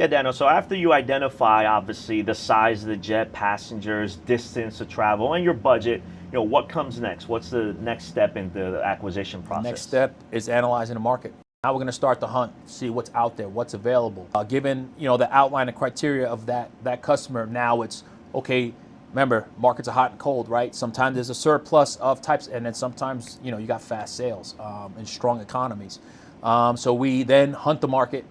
Yeah, Daniel. So after you identify, obviously, the size of the jet, passengers, distance to travel, and your budget, what comes next? What's the next step in the acquisition The next process? step is analyzing the market. Now we're going to start the hunt, see what's out there, what's available. Given the outline and criteria of that customer, now it's okay. Remember, markets are hot and cold, right? Sometimes there's a surplus of types, and then sometimes you got fast sales and strong economies. So we then hunt the market,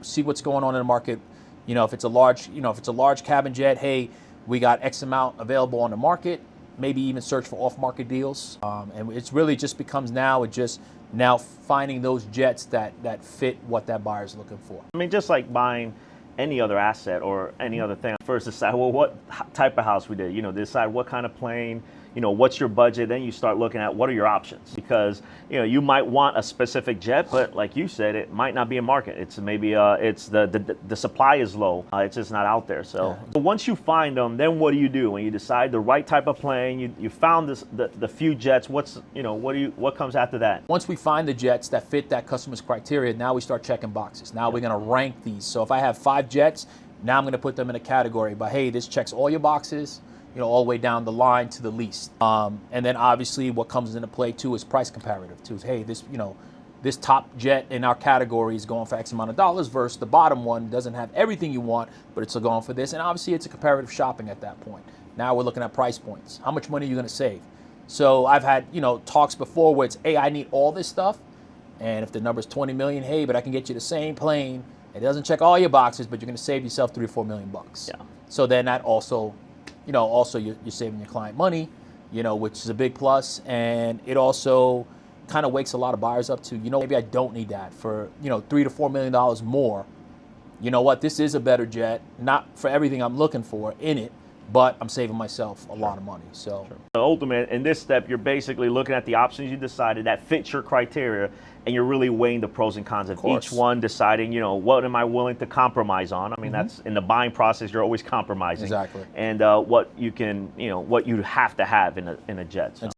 see what's going on in the market. If it's a large cabin jet, hey, we got X amount available on the market. Maybe even search for off-market deals. And it's really just becomes now finding those jets that fit what that buyer's looking for. I mean, just like buying any other asset or any other thing, first decide, well, what type of house we did, decide what kind of plane, what's your budget, then you start looking at what are your options, because you might want a specific jet, but like you said, it might not be a market. It's maybe it's the supply is low, it's just not out there. So once you find them, then what do you do when you decide the right type of plane? You found the few jets. What comes after that? Once we find the jets that fit that customer's criteria, now we start checking boxes. Now we're going to rank these. So if I have 5 jets, now I'm going to put them in a category by, hey, this checks all your boxes, all the way down the line to the least. And then obviously what comes into play too is price comparative too. Hey, this top jet in our category is going for X amount of dollars versus the bottom one doesn't have everything you want, but it's going for this. And obviously it's a comparative shopping at that point. Now we're looking at price points. How much money are you going to save? So I've had, talks before where it's, hey, I need all this stuff. And if the number's 20 million, hey, but I can get you the same plane. It doesn't check all your boxes, but you're going to save yourself $3 or $4 million bucks. Yeah. So then that also, you're saving your client money, which is a big plus. And it also kind of wakes a lot of buyers up to, maybe I don't need that for, $3 to $4 million more. You know what? This is a better jet, not for everything I'm looking for in it, but I'm saving myself a lot of money. So ultimately, in this step, you're basically looking at the options you decided that fit your criteria, and you're really weighing the pros and cons of each one, deciding, what am I willing to compromise on? I mean, that's in the buying process, you're always compromising. Exactly. And what you can, what you have to have in a jet. So.